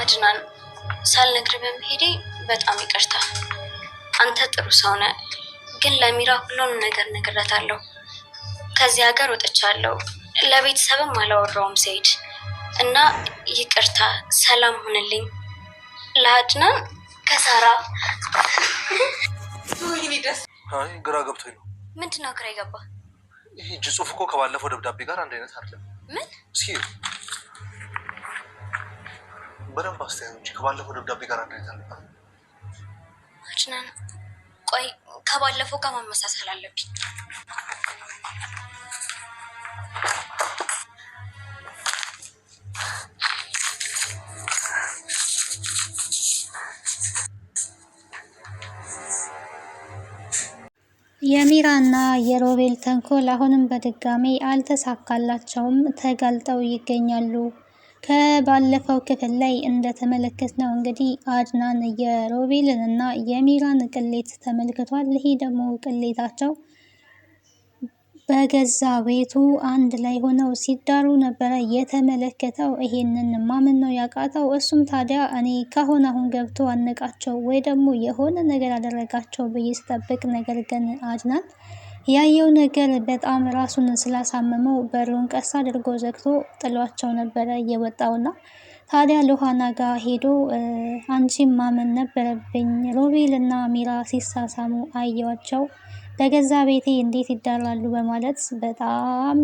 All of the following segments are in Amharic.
አድናን ሳልነግር በመሄዴ በጣም ይቅርታ። አንተ ጥሩ ሰው ነህ፣ ግን ለሚራ ሁሉንም ነገር ነግሬያታለሁ። ከዚህ ሀገር ወጥቻለሁ፣ ለቤተሰብም አላወራውም ሰይድ እና ይቅርታ። ሰላም ሁንልኝ። ለአድናን ከሳራ። አይ ግራ ገብቶኝ ነው። ምንድነው ግራ የገባ? ይሄ እጅ ጽሑፍ እኮ ከባለፈው ደብዳቤ ጋር አንድ አይነት አይደለም። ምን? እስኪ በደንብ አስተያየው እንጂ ከባለፈው ደብዳቤ ጋር አንድ አይነት አልነበረም። አድናን ቆይ ከባለፈው ጋር ማመሳሰል አለብኝ። የሚራና የሮቤል ተንኮል አሁንም በድጋሚ አልተሳካላቸውም፣ ተጋልጠው ይገኛሉ። ከባለፈው ክፍል ላይ እንደተመለከትነው እንግዲህ አድናን የሮቤልን እና የሚራን ቅሌት ተመልክቷል። ይሄ ደግሞ ቅሌታቸው በገዛ ቤቱ አንድ ላይ ሆነው ሲዳሩ ነበረ የተመለከተው። ይሄንን ማመን ነው ያቃተው። እሱም ታዲያ እኔ ካሁን አሁን ገብቶ አነቃቸው ወይ ደግሞ የሆነ ነገር አደረጋቸው ብዬ ስጠብቅ፣ ነገር ግን አድናን ያየው ነገር በጣም ራሱን ስላሳመመው በሩን ቀስ አድርጎ ዘግቶ ጥሏቸው ነበረ የወጣውና ታዲያ ሉሃና ጋር ሄዶ አንቺም ማመን ነበረብኝ፣ ሮቤል እና ሚራ ሲሳሳሙ አየዋቸው፣ በገዛ ቤቴ እንዴት ይዳራሉ በማለት በጣም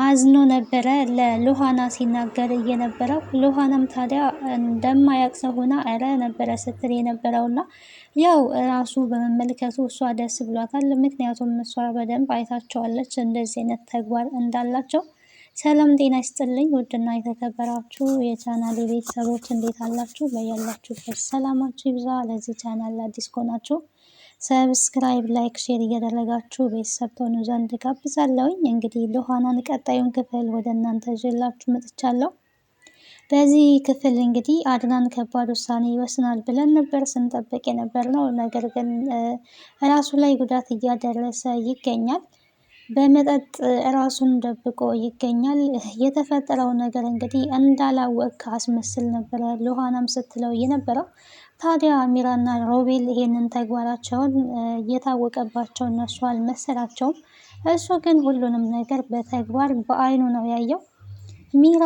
አዝኖ ነበረ ለሉሃና ሲናገር እየነበረው። ሉሃናም ታዲያ እንደማያውቅ ሰው ሆና እረ ነበረ ስትል የነበረውና ያው ራሱ በመመልከቱ እሷ ደስ ብሏታል። ምክንያቱም እሷ በደንብ አይታቸዋለች እንደዚህ አይነት ተግባር እንዳላቸው። ሰላም ጤና ይስጥልኝ ውድና የተከበራችሁ የቻናል ቤተሰቦች እንዴት አላችሁ? በያላችሁበት ሰላማችሁ ይብዛ። ለዚህ ቻናል አዲስ ከሆናችሁ ሰብስክራይብ፣ ላይክ፣ ሼር እያደረጋችሁ ቤተሰብ ትሆኑ ዘንድ ጋብዛለሁኝ። እንግዲህ ሉሃናን ቀጣዩን ክፍል ወደ እናንተ ይዤላችሁ መጥቻለሁ። በዚህ ክፍል እንግዲህ አድናን ከባድ ውሳኔ ይወስናል ብለን ነበር ስንጠብቅ የነበር ነው። ነገር ግን ራሱ ላይ ጉዳት እያደረሰ ይገኛል። በመጠጥ ራሱን ደብቆ ይገኛል። የተፈጠረው ነገር እንግዲህ እንዳላወቅ አስመስል ነበረ ሉሃናም ስትለው የነበረው። ታዲያ ሚራና ሮቤል ይሄንን ተግባራቸውን እየታወቀባቸው እነሱ አልመሰላቸውም። እሱ ግን ሁሉንም ነገር በተግባር በአይኑ ነው ያየው። ሚራ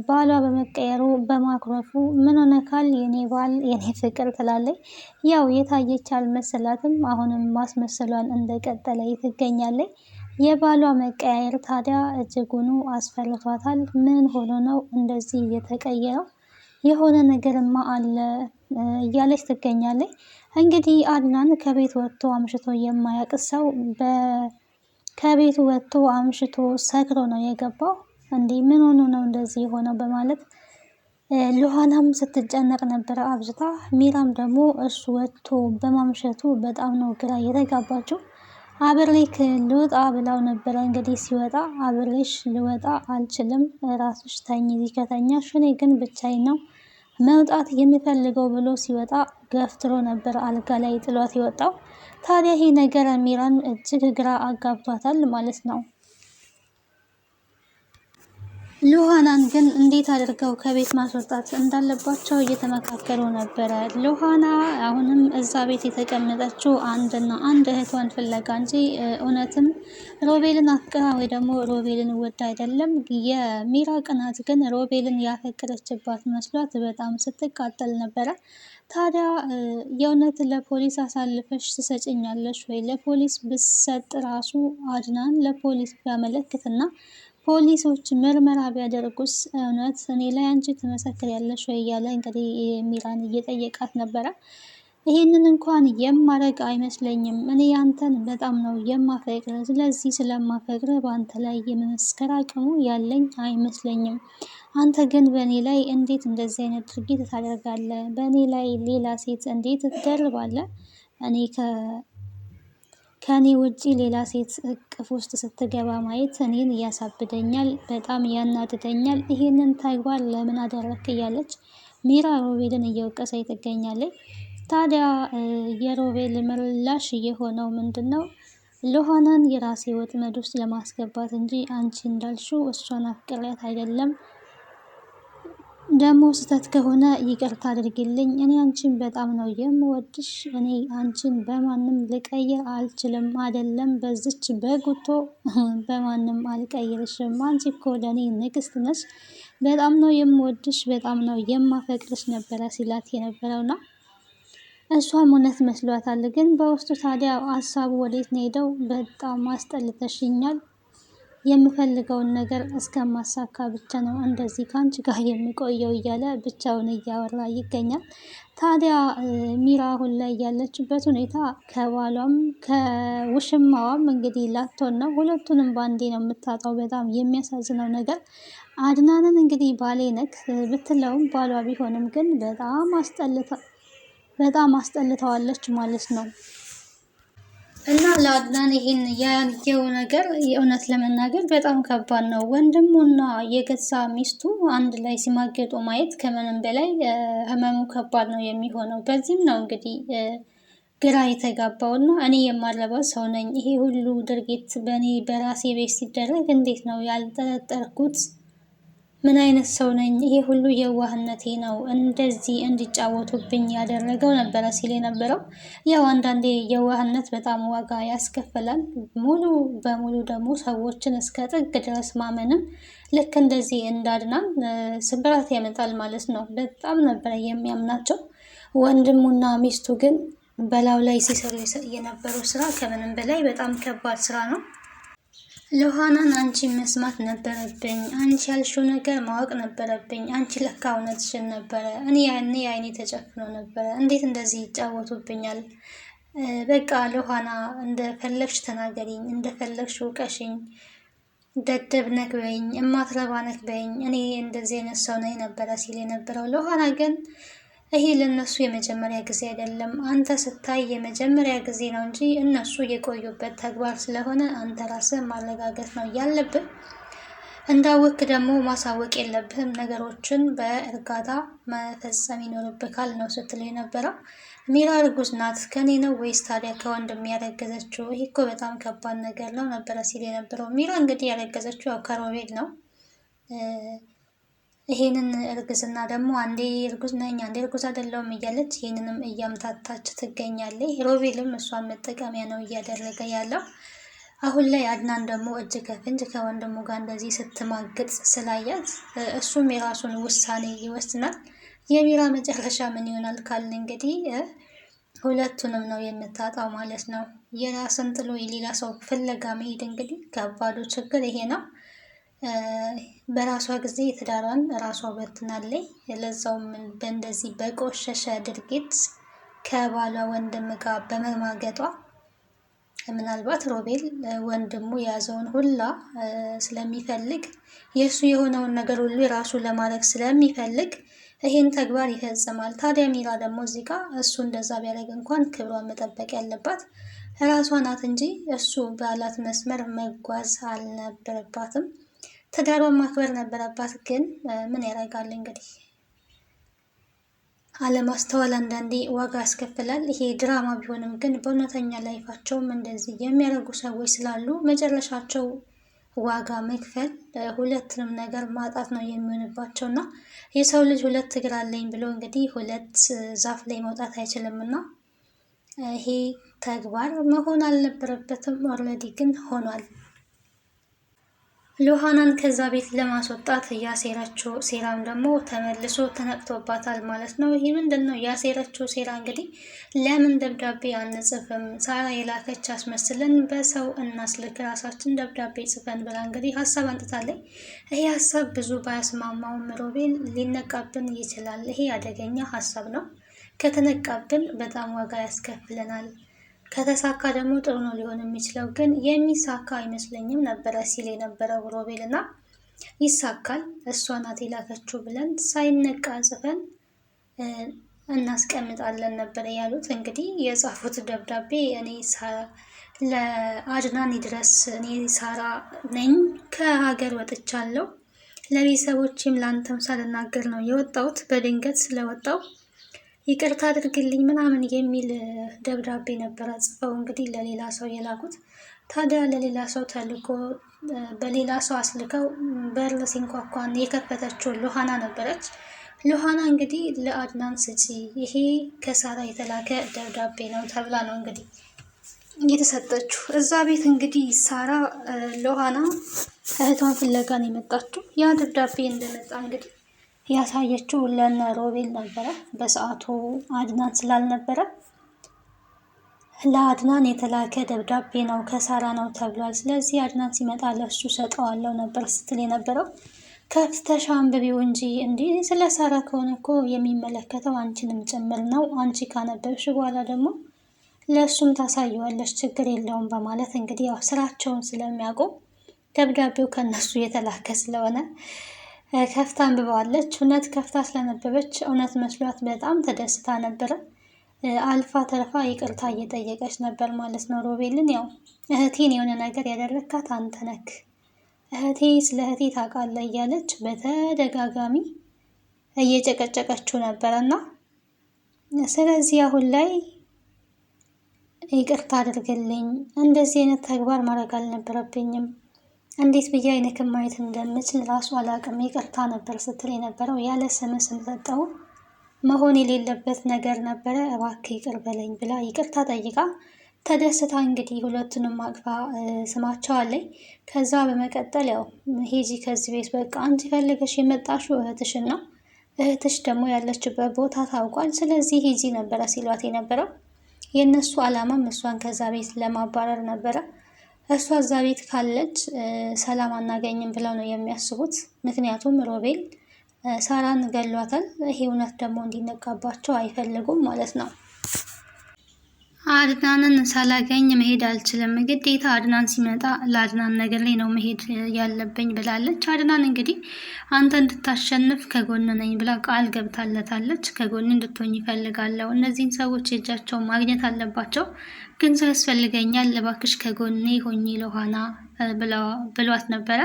ባሏ በመቀየሩ በማኩረፉ ምን ሆነካል የኔ ባል የኔ ፍቅር ትላለች። ያው የታየች አልመሰላትም። አሁንም ማስመሰሏን እንደቀጠለ ትገኛለች። የባሏ መቀያየር ታዲያ እጅጉኑ አስፈርቷታል። ምን ሆኖ ነው እንደዚህ የተቀየረው? የሆነ ነገርማ አለ እያለች ትገኛለች። እንግዲህ አድናን ከቤት ወጥቶ አምሽቶ የማያውቅ ሰው ከቤቱ ወጥቶ አምሽቶ ሰክሮ ነው የገባው። እንዲህ ምን ሆኖ ነው እንደዚህ የሆነው በማለት ሉሃናም ስትጨነቅ ነበረ አብዝታ። ሚራም ደግሞ እሱ ወጥቶ በማምሸቱ በጣም ነው ግራ የተጋባችው። አብሬክ ልውጣ ብላው ነበረ እንግዲህ ሲወጣ፣ አብሬሽ ልወጣ አልችልም፣ ራስሽ ተኝ፣ እዚህ ከተኛሽ እኔ ግን ብቻዬን ነው መውጣት የሚፈልገው ብሎ ሲወጣ ገፍትሮ ነበር አልጋ ላይ ጥሏት የወጣው። ታዲያ ይሄ ነገር ሚራን እጅግ ግራ አጋብቷታል ማለት ነው። ሉሃናን ግን እንዴት አድርገው ከቤት ማስወጣት እንዳለባቸው እየተመካከሩ ነበረ። ሉሃና አሁንም እዛ ቤት የተቀመጠችው አንድና አንድ እህቷን ፍለጋ እንጂ እውነትም ሮቤልን አፍቅራ ወይ ደግሞ ሮቤልን ወዳ አይደለም። የሚራ ቅናት ግን ሮቤልን ያፈቀረችባት መስሏት በጣም ስትቃጠል ነበረ። ታዲያ የእውነት ለፖሊስ አሳልፈሽ ትሰጭኛለሽ ወይ? ለፖሊስ ብሰጥ ራሱ አድናን ለፖሊስ ቢያመለክትና ፖሊሶች ምርመራ ቢያደርጉስ እውነት እኔ ላይ አንቺ ትመሰክሪያለሽ ወይ እያለ እንግዲህ ሚራን እየጠየቃት ነበረ። ይሄንን እንኳን የማረግ አይመስለኝም፣ እኔ አንተን በጣም ነው የማፈቅር፣ ስለዚህ ስለማፈቅር በአንተ ላይ የመመስከር አቅሙ ያለኝ አይመስለኝም። አንተ ግን በእኔ ላይ እንዴት እንደዚህ አይነት ድርጊት ታደርጋለህ? በእኔ ላይ ሌላ ሴት እንዴት ትደርባለህ? እኔ ከኔ ውጪ ሌላ ሴት እቅፍ ውስጥ ስትገባ ማየት እኔን ያሳብደኛል፣ በጣም ያናድደኛል። ይሄንን ተግባር ለምን አደረክ? እያለች ሚራ ሮቤልን እየወቀሰች ትገኛለች። ታዲያ የሮቤል ምላሽ የሆነው ምንድን ነው? ሉሃናን የራሴ ወጥመድ ውስጥ ለማስገባት እንጂ አንቺ እንዳልሽው እሷን አፍቅሬያት አይደለም፣ ደግሞ ስህተት ከሆነ ይቅርታ አድርግልኝ። እኔ አንቺን በጣም ነው የምወድሽ። እኔ አንቺን በማንም ልቀይር አልችልም። አይደለም በዝች በጉቶ በማንም አልቀይርሽም። አንቺ እኮ ለእኔ ንግስት ነሽ። በጣም ነው የምወድሽ፣ በጣም ነው የማፈቅርሽ ነበረ ሲላት የነበረውና እሷም እውነት መስሏታል። ግን በውስጡ ታዲያ ሀሳቡ ወዴት ነው ሄደው? በጣም አስጠልተሽኛል፣ የምፈልገውን ነገር እስከማሳካ ብቻ ነው እንደዚህ ከአንቺ ጋር የሚቆየው እያለ ብቻውን እያወራ ይገኛል። ታዲያ ሚራ አሁን ላይ ያለችበት ሁኔታ ከባሏም ከውሽማዋም እንግዲህ ላትሆን ነው። ሁለቱንም በአንዴ ነው የምታጣው። በጣም የሚያሳዝነው ነገር አድናንን እንግዲህ ባሌ ነክ ብትለውም ባሏ ቢሆንም ግን በጣም አስጠልተዋለች ማለት ነው። እና ለአድናን ይህን ያየው ነገር የእውነት ለመናገር በጣም ከባድ ነው። ወንድሙና የገዛ ሚስቱ አንድ ላይ ሲማገጡ ማየት ከምንም በላይ ህመሙ ከባድ ነው የሚሆነው። በዚህም ነው እንግዲህ ግራ የተጋባው እና እኔ የማረባው ሰው ነኝ፣ ይሄ ሁሉ ድርጊት በእኔ በራሴ ቤት ሲደረግ እንዴት ነው ያልጠረጠርኩት? ምን አይነት ሰው ነኝ? ይሄ ሁሉ የዋህነቴ ነው እንደዚህ እንዲጫወቱብኝ ያደረገው ነበረ ሲል የነበረው። ያው አንዳንዴ የዋህነት በጣም ዋጋ ያስከፍላል። ሙሉ በሙሉ ደግሞ ሰዎችን እስከ ጥግ ድረስ ማመንም ልክ እንደዚህ እንዳድናን ስብራት ያመጣል ማለት ነው። በጣም ነበረ የሚያምናቸው። ወንድሙና ሚስቱ ግን በላዩ ላይ ሲሰሩ የነበረው ስራ ከምንም በላይ በጣም ከባድ ስራ ነው። ሉሃናን አንቺ መስማት ነበረብኝ፣ አንቺ ያልሽው ነገር ማወቅ ነበረብኝ። አንቺ ለካ እውነትሽን ነበረ። እኔ ያኔ አይኔ ተጨፍኖ ነበረ። እንዴት እንደዚህ ይጫወቱብኛል? በቃ ሉሃና እንደፈለግሽ ተናገሪኝ፣ እንደፈለግሽ ውቀሽኝ፣ ደደብ ነክ በይኝ፣ እማትረባ ነክ በይኝ፣ እኔ እንደዚህ አይነት ሰው ነኝ ነበረ ሲል የነበረው። ሉሃና ግን ይሄ ለነሱ የመጀመሪያ ጊዜ አይደለም። አንተ ስታይ የመጀመሪያ ጊዜ ነው እንጂ እነሱ የቆዩበት ተግባር ስለሆነ አንተ ራስህ ማረጋገጥ ነው ያለብህ። እንዳወክ ደግሞ ማሳወቅ የለብህም። ነገሮችን በእርጋታ መፈጸም ይኖርብካል ነው ስትል የነበረው። ሚራ እርጉዝ ናት። ከኔ ነው ወይስ ታዲያ ከወንድም ያረገዘችው? ይህ እኮ በጣም ከባድ ነገር ነው ነበረ ሲል የነበረው። ሚራ እንግዲህ ያረገዘችው ያው ከሮቤል ነው። ይሄንን እርግዝና ደግሞ አንዴ እርጉዝ ነኝ አንዴ እርጉዝ አይደለሁም እያለች ይህንንም እያምታታች ትገኛለች። ሮቤልም እሷን መጠቀሚያ ነው እያደረገ ያለው። አሁን ላይ አድናን ደግሞ እጅ ከፍንጅ ከወንድሙ ጋር እንደዚህ ስትማግጥ ስላያት እሱም የራሱን ውሳኔ ይወስናል። የሚራ መጨረሻ ምን ይሆናል ካልን እንግዲህ ሁለቱንም ነው የምታጣው ማለት ነው። የራስን ጥሎ የሌላ ሰው ፍለጋ መሄድ እንግዲህ ከባዱ ችግር ይሄ ነው። በራሷ ጊዜ ትዳሯን ራሷ በትናለች። ለዛውም በእንደዚህ በቆሸሸ ድርጊት ከባሏ ወንድም ጋር በመማገጧ ምናልባት ሮቤል ወንድሙ የያዘውን ሁላ ስለሚፈልግ የእሱ የሆነውን ነገር ሁሉ የራሱ ለማድረግ ስለሚፈልግ ይህን ተግባር ይፈጽማል። ታዲያ ሚራ ደግሞ እዚህ ጋር እሱ እንደዛ ቢያደርግ እንኳን ክብሯን መጠበቅ ያለባት ራሷ ናት እንጂ እሱ ባላት መስመር መጓዝ አልነበረባትም። ትዳሯን ማክበር ነበረባት። ግን ምን ያደርጋል እንግዲህ አለማስተዋል አንዳንዴ ዋጋ ያስከፍላል። ይሄ ድራማ ቢሆንም ግን በእውነተኛ ላይፋቸውም እንደዚህ የሚያደርጉ ሰዎች ስላሉ መጨረሻቸው ዋጋ መክፈል፣ ሁለትንም ነገር ማጣት ነው የሚሆንባቸው እና የሰው ልጅ ሁለት እግር አለኝ ብሎ እንግዲህ ሁለት ዛፍ ላይ መውጣት አይችልም እና ይሄ ተግባር መሆን አልነበረበትም። ኦልሬዲ ግን ሆኗል። ሉሃናን ከዛ ቤት ለማስወጣት ያሴረችው ሴራም ደግሞ ተመልሶ ተነቅቶባታል ማለት ነው። ይህ ምንድን ነው ያሴረችው ሴራ? እንግዲህ ለምን ደብዳቤ አንጽፍም፣ ሳራ የላከች አስመስለን በሰው እናስልክ፣ ራሳችን ደብዳቤ ጽፈን ብላ እንግዲህ ሀሳብ አንጥታለች። ይሄ ሀሳብ ብዙ ባያስማማውም ሮቤል ሊነቃብን ይችላል። ይሄ አደገኛ ሀሳብ ነው። ከተነቃብን በጣም ዋጋ ያስከፍለናል። ከተሳካ ደግሞ ጥሩ ነው ሊሆን የሚችለው፣ ግን የሚሳካ አይመስለኝም ነበረ ሲል የነበረው ሮቤል እና ይሳካል፣ እሷ ናት የላከችው ብለን ሳይነቃ ጽፈን እናስቀምጣለን ነበረ ያሉት። እንግዲህ የጻፉት ደብዳቤ እኔ ለአድናን ድረስ እኔ ሳራ ነኝ፣ ከሀገር ወጥቻለሁ፣ ለቤተሰቦችም ለአንተም ሳልናገር ነው የወጣሁት፣ በድንገት ስለወጣው ይቅርታ አድርግልኝ ምናምን የሚል ደብዳቤ ነበረ ጽፈው እንግዲህ ለሌላ ሰው የላኩት። ታዲያ ለሌላ ሰው ተልኮ በሌላ ሰው አስልከው በር ሲንኳኳን የከፈተችው ሉሃና ነበረች። ሉሃና እንግዲህ ለአድናን ስጪ፣ ይሄ ከሳራ የተላከ ደብዳቤ ነው ተብላ ነው እንግዲህ የተሰጠችው። እዛ ቤት እንግዲህ ሳራ ሉሃና እህቷን ፍለጋ ነው የመጣችው። ያ ደብዳቤ እንደመጣ እንግዲህ ያሳየችው ለነ ሮቤል ነበረ። በሰዓቱ አድናን ስላልነበረ ለአድናን የተላከ ደብዳቤ ነው ከሳራ ነው ተብሏል። ስለዚህ አድናን ሲመጣ ለሱ ሰጠዋለሁ ነበር ስትል የነበረው። ከፍተሽ አንብቢው እንጂ እንዲህ ስለ ሳራ ከሆነ እኮ የሚመለከተው አንቺንም ጭምር ነው። አንቺ ካነበብሽ በኋላ ደግሞ ለእሱም ታሳየዋለች፣ ችግር የለውም በማለት እንግዲህ ያው ስራቸውን ስለሚያውቁ ደብዳቤው ከነሱ የተላከ ስለሆነ ከፍታ አንብበዋለች። እውነት ከፍታ ስለነበበች እውነት መስሏት በጣም ተደስታ ነበረ። አልፋ ተርፋ ይቅርታ እየጠየቀች ነበር ማለት ነው ሮቤልን። ያው እህቴን የሆነ ነገር ያደረካት አንተ ነክ፣ እህቴ ስለ እህቴ ታውቃለህ እያለች በተደጋጋሚ እየጨቀጨቀችው ነበረ እና ስለዚህ አሁን ላይ ይቅርታ አድርግልኝ፣ እንደዚህ አይነት ተግባር ማድረግ አልነበረብኝም፣ እንዴት ብዬ አይነክም ማየት እንደምችል ራሱ አላውቅም፣ ይቅርታ ነበር ስትል የነበረው። ያለ ስም ሰጠው መሆን የሌለበት ነገር ነበረ፣ እባክህ ይቅር በለኝ ብላ ይቅርታ ጠይቃ ተደስታ እንግዲህ ሁለቱንም አቅፋ ስማቸዋለኝ። ከዛ በመቀጠል ያው ሂጂ ከዚህ ቤት በቃ፣ አንቺ ፈልገሽ የመጣሽው እህትሽን ነው፣ እህትሽ ደግሞ ያለችበት ቦታ ታውቋል፣ ስለዚህ ሂጂ ነበረ ሲሏት የነበረው። የእነሱ ዓላማም እሷን ከዛ ቤት ለማባረር ነበረ። እሷ እዛ ቤት ካለች ሰላም አናገኝም ብለው ነው የሚያስቡት። ምክንያቱም ሮቤል ሳራን ገሏታል። ይሄ እውነት ደግሞ እንዲነቃባቸው አይፈልጉም ማለት ነው። አድናንን ሳላገኝ መሄድ አልችልም፣ ግዴታ አድናን ሲመጣ ለአድናን ነገር ላይ ነው መሄድ ያለብኝ ብላለች። አድናን እንግዲህ አንተ እንድታሸንፍ ከጎን ነኝ ብላ ቃል ገብታለታለች። ከጎን እንድትሆኝ ይፈልጋለሁ፣ እነዚህን ሰዎች እጃቸውን ማግኘት አለባቸው፣ ገንዘብ ያስፈልገኛል፣ እባክሽ ከጎኔ ሆኚ ሉሃና ብሏት ነበረ።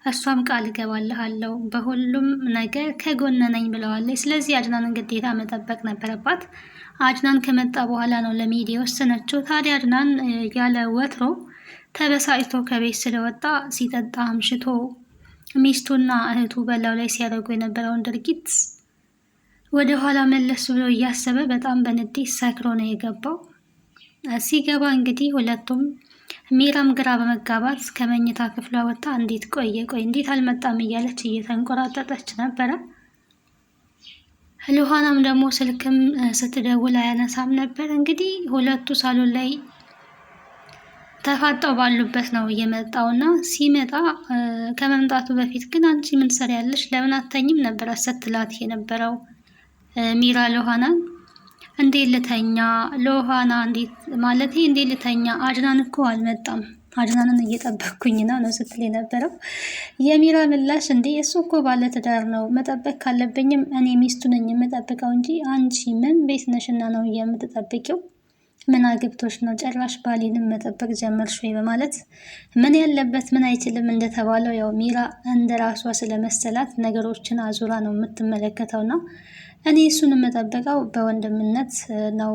እሷም ቃል እገባልሃለሁ በሁሉም ነገር ከጎን ነኝ ብለዋለች። ስለዚህ አድናንን ግዴታ መጠበቅ ነበረባት። አድናን ከመጣ በኋላ ነው ለመሄድ የወሰነችው። ታዲያ አድናን ያለ ወትሮ ተበሳጭቶ ከቤት ስለወጣ ሲጠጣ አምሽቶ ሚስቱና እህቱ በላው ላይ ሲያደርጉ የነበረውን ድርጊት ወደ ኋላ መለስ ብሎ እያሰበ በጣም በንዴት ሰክሮ ነው የገባው። ሲገባ እንግዲህ ሁለቱም ሚራም ግራ በመጋባት ከመኝታ ክፍሏ ወጥታ እንዴት እንዴት አልመጣም እያለች እየተንቆራጠጠች ነበረ። ሉሃናም ደግሞ ስልክም ስትደውል አያነሳም ነበር። እንግዲህ ሁለቱ ሳሎን ላይ ተፋጠው ባሉበት ነው የመጣውና ሲመጣ ከመምጣቱ በፊት ግን አንቺ ምን ትሰሪያለሽ? ለምን አተኝም ነበር ስትላት የነበረው ሚራ ሉሃናን። እንዴት ልተኛ ሉሃና፣ እንዴት ልተኛ? አድናን እኮ አልመጣም፣ አድናንን እየጠበቅኩኝ ነው ስትል የነበረው። የሚራ ምላሽ እንዴ እሱ እኮ ባለትዳር ነው፣ መጠበቅ ካለብኝም እኔ ሚስቱ ነኝ የምጠብቀው እንጂ አንቺ ምን ቤት ነሽና ነው የምትጠብቂው? ምን አግብቶች ነው ጭራሽ ባሌንም መጠበቅ ጀመርሽ ወይ? በማለት ምን ያለበት ምን አይችልም እንደተባለው ያው ሚራ እንደ ራሷ ስለመሰላት ነገሮችን አዙራ ነው የምትመለከተውና እኔ እሱን የምጠብቀው በወንድምነት ነው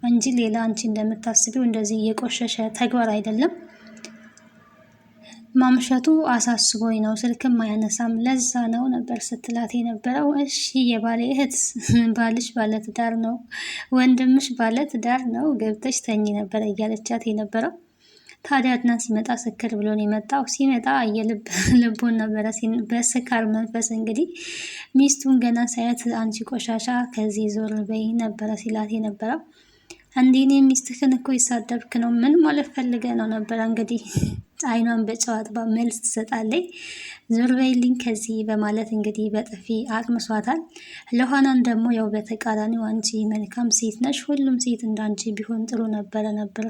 እንጂ ሌላ አንቺ እንደምታስቢው እንደዚህ የቆሸሸ ተግባር አይደለም። ማምሸቱ አሳስቦኝ ነው፣ ስልክም አያነሳም፣ ለዛ ነው ነበር ስትላት የነበረው። እሺ የባሌ እህት ባልሽ ባለትዳር ነው፣ ወንድምሽ ባለትዳር ነው፣ ገብተሽ ተኝ ነበር እያለቻት የነበረው። ታዲያ አድናን ሲመጣ ስክር ብሎ ነው የመጣው። ሲመጣ ልቡን ነበረ በስካር መንፈስ እንግዲህ ሚስቱን ገና ሳያት አንቺ ቆሻሻ ከዚህ ዞር በይ ነበረ ሲላት የነበረው። እንዴኔ ሚስትህን እኮ ይሳደብክ ነው ምን ማለት ፈልገ ነው ነበረ እንግዲህ አይኗን በጨዋታ መልስ ትሰጣለች። ዞር በይልኝ ከዚህ በማለት እንግዲህ በጥፊ አቅምሷታል። ሉሃናን ደግሞ ያው በተቃራኒው አንቺ መልካም ሴት ነሽ፣ ሁሉም ሴት እንዳንቺ ቢሆን ጥሩ ነበር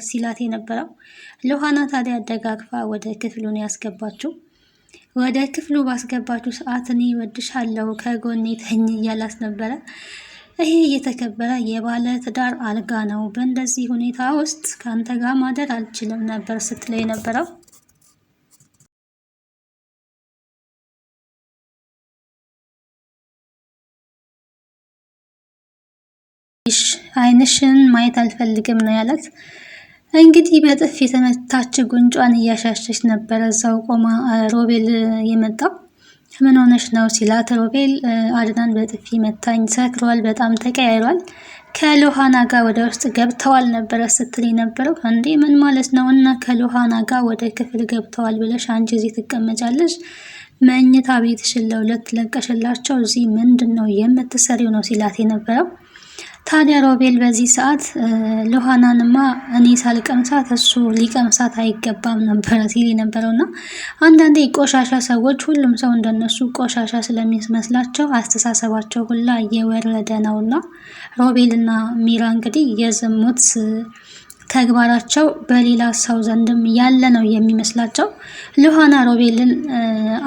ሲላት የነበረው። ሉሃና ታዲያ አደጋግፋ ወደ ክፍሉን ያስገባችው። ወደ ክፍሉ ባስገባችው ሰዓት እኔ እወድሻለሁ ከጎኔ ተኝ እያላት ነበረ። ይሄ የተከበረ የባለ ትዳር አልጋ ነው፣ በእንደዚህ ሁኔታ ውስጥ ከአንተ ጋር ማደር አልችልም ነበር ስትለው የነበረው። አይንሽን ማየት አልፈልግም ነው ያላት። እንግዲህ በጥፍ የተመታች ጉንጯን እያሻሸች ነበረ እዛው ቆማ ሮቤል የመጣው። ምን ሆነሽ ነው ሲላት ሮቤል አድናን በጥፊ መታኝ፣ ሰክሯል፣ በጣም ተቀያይሯል፣ ከሉሃና ጋር ወደ ውስጥ ገብተዋል ነበረ ስትል የነበረው። እንዴ ምን ማለት ነው? እና ከሉሃና ጋር ወደ ክፍል ገብተዋል ብለሽ አንቺ እዚህ ትቀመጫለሽ? መኝታ ቤትሽን ለሁለት ለቀሽላቸው እዚህ ምንድን ነው የምትሰሪው ነው ሲላት የነበረው። ታዲያ ሮቤል በዚህ ሰዓት ሉሃናንማ እኔ ሳልቀምሳት እሱ ሊቀምሳት አይገባም ነበረ ሲል የነበረውና አንዳንዴ ቆሻሻ ሰዎች ሁሉም ሰው እንደነሱ ቆሻሻ ስለሚመስላቸው አስተሳሰባቸው ሁላ እየወረደ ነውና ሮቤልና ሚራ እንግዲህ የዝሙት ተግባራቸው በሌላ ሰው ዘንድም ያለ ነው የሚመስላቸው። ሉሃና ሮቤልን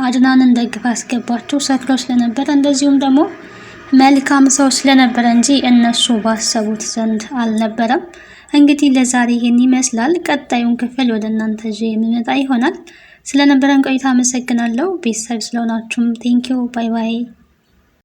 አድናንን ደግፋ አስገባቸው ሰክሮ ስለነበረ እንደዚሁም ደግሞ መልካም ሰው ስለነበረ እንጂ እነሱ ባሰቡት ዘንድ አልነበረም። እንግዲህ ለዛሬ ይህን ይመስላል። ቀጣዩን ክፍል ወደ እናንተ ይዤ የምመጣ ይሆናል። ስለነበረን ቆይታ አመሰግናለሁ። ቤተሰብ ስለሆናችሁም ቴንኪው። ባይ ባይ።